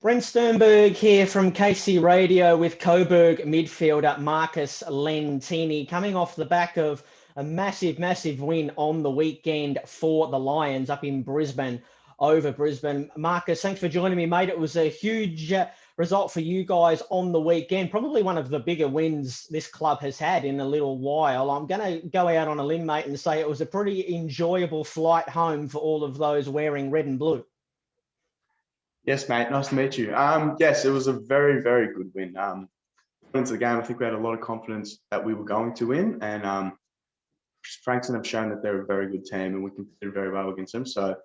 Brent Sternberg here from KC Radio with Coburg midfielder Marcus Lentini, coming off the back of a massive win on the weekend for the Lions up in Brisbane over Brisbane. Marcus, thanks for joining me, mate. It was a huge result for you guys on the weekend, probably one of the bigger wins this club has had in a little while. I'm going to go out on a limb, mate, and say it was a pretty enjoyable flight home for all of those wearing red and blue. Yes, mate. Nice to meet you. Yes, it was a very good win. Into the game, I think we had a lot of confidence that we were going to win, and Frankston have shown that they're a very good team, and we competed very well against them. So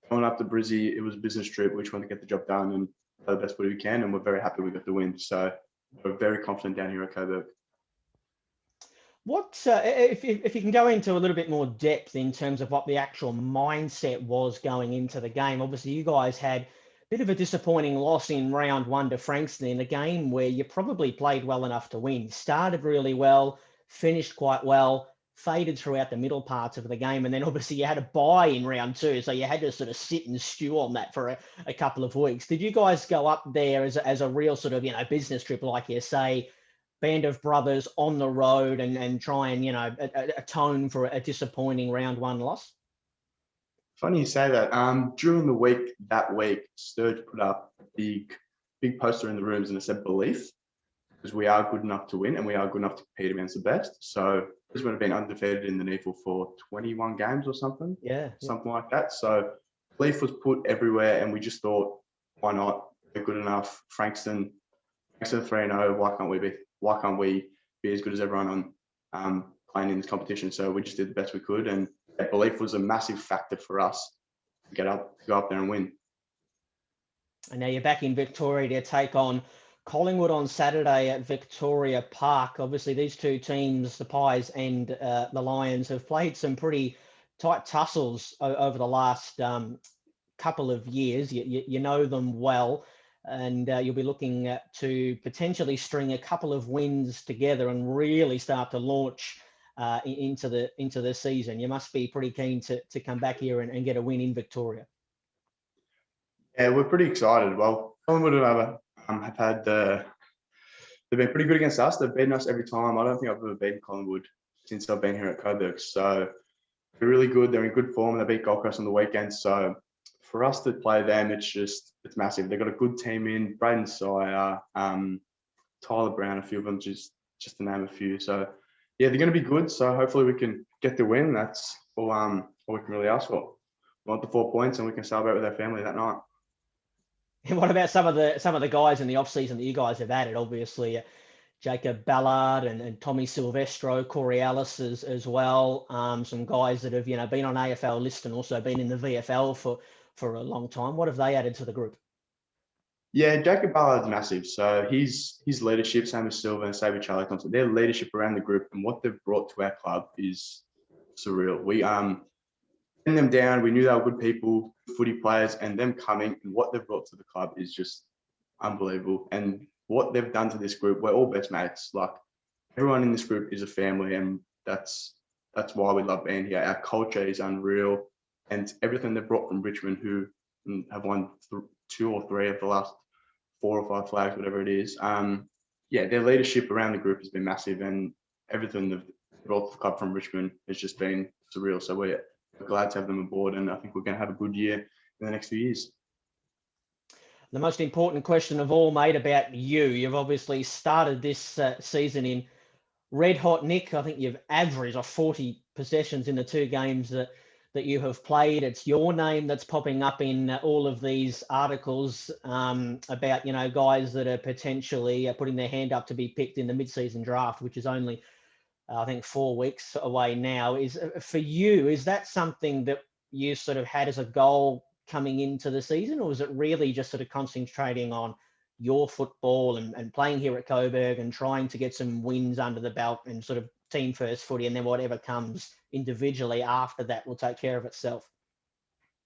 going up to Brizzy, it was a business trip. We just wanted to get the job done and play the best way we can, and we're very happy we got the win. So we're very confident down here at Coburg. What if you can go into a little bit more depth in terms of what the actual mindset was going into the game? Obviously, you guys had bit of a disappointing loss in round one to Frankston in a game where you probably played well enough to win. Started really well, finished quite well, faded throughout the middle parts of the game, and then obviously you had a bye in round two, so you had to sort of sit and stew on that for a couple of weeks. Did you guys go up there as a real sort of, business trip, like you say, band of brothers on the road and try and, atone for a disappointing round one loss? Funny you say that. During the week, Sturge put up a big poster in the rooms and it said belief, because we are good enough to win and we are good enough to compete against the best. So Brisbane have been undefeated in the NEAFL for 21 games or something. Something like that. So belief was put everywhere and we just thought, why not? We're good enough. Frankston 3-0. Why can't we be as good as everyone on playing in this competition? So we just did the best we could, and that belief was a massive factor for us to go up there and win. And now you're back in Victoria to take on Collingwood on Saturday at Victoria Park. Obviously, these two teams, the Pies and the Lions, have played some pretty tight tussles over the last couple of years. You know them well, and you'll be looking to potentially string a couple of wins together and really start to launch into the season. You must be pretty keen to come back here and get a win in Victoria. Yeah, we're pretty excited. Well, Collingwood they've been pretty good against us. They've beaten us every time. I don't think I've ever beaten Collingwood since I've been here at Coburg. So they're really good. They're in good form. They beat Gold Coast on the weekend. So for us to play them, it's massive. They've got a good team in Braden Sire, Tyler Brown, a few of them, just to name a few. So yeah, they're going to be good. So hopefully we can get the win. That's all we can really ask for. We want the 4 points and we can celebrate with our family that night. And what about some of the guys in the off season that you guys have added? Obviously, Jacob Ballard and Tommy Silvestro, Corey Ellis as well. Some guys that have been on AFL list and also been in the VFL for a long time. What have they added to the group? Yeah, Jacob Ballard's massive. So his leadership, same as Silva and Saber Charlie Thompson, their leadership around the group and what they've brought to our club is surreal. We pinned them down. We knew they were good people, footy players, and them coming and what they've brought to the club is just unbelievable. And what they've done to this group, we're all best mates. Like, everyone in this group is a family, and that's why we love being here. Our culture is unreal, and everything they've brought from Richmond, who have won 2 or 3 of the last 4 or 5 flags, whatever it is. Their leadership around the group has been massive, and everything they've brought to the club from Richmond has just been surreal. So we're glad to have them aboard, and I think we're going to have a good year in the next few years. The most important question of all, mate, about you. You've obviously started this season in red hot nick. I think you've averaged 40 possessions in the 2 games that you have played. It's your name that's popping up in all of these articles about, guys that are potentially putting their hand up to be picked in the mid-season draft, which is only, I think, 4 weeks away now. For you, is that something that you sort of had as a goal coming into the season, or was it really just sort of concentrating on your football and playing here at Coburg and trying to get some wins under the belt and sort of team first footy, and then whatever comes individually after that will take care of itself?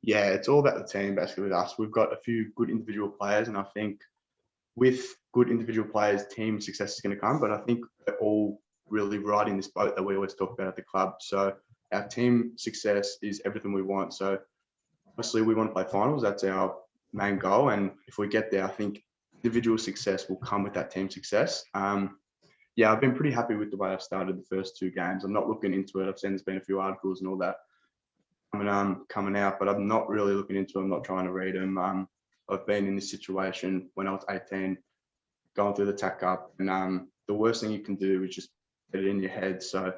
Yeah, it's all about the team, basically, with us. We've got a few good individual players, and I think with good individual players, team success is going to come. But I think we're all really riding this boat that we always talk about at the club. So our team success is everything we want. So obviously we want to play finals. That's our main goal. And if we get there, I think individual success will come with that team success. Yeah, I've been pretty happy with the way I've started the first 2 games. I'm not looking into it. I've seen there's been a few articles and all that coming out, but I'm not really looking into them. I'm not trying to read them. I've been in this situation when I was 18, going through the TAC Cup, and the worst thing you can do is just get it in your head. So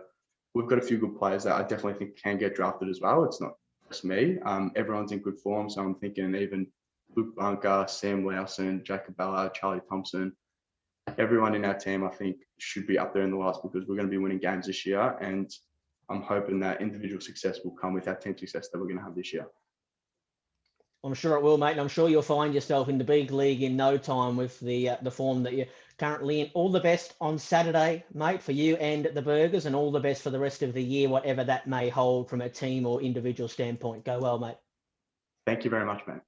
we've got a few good players that I definitely think can get drafted as well. It's not just me. Everyone's in good form, so I'm thinking even Luke Bunker, Sam Lowson, Jacob Ballard, Charlie Thompson, everyone in our team, I think, should be up there in the last, because we're going to be winning games this year. And I'm hoping that individual success will come with that team success that we're going to have this year. I'm sure it will, mate. And I'm sure you'll find yourself in the big league in no time with the form that you're currently in. All the best on Saturday, mate, for you and the Burgers, and all the best for the rest of the year, whatever that may hold from a team or individual standpoint. Go well, mate. Thank you very much, mate.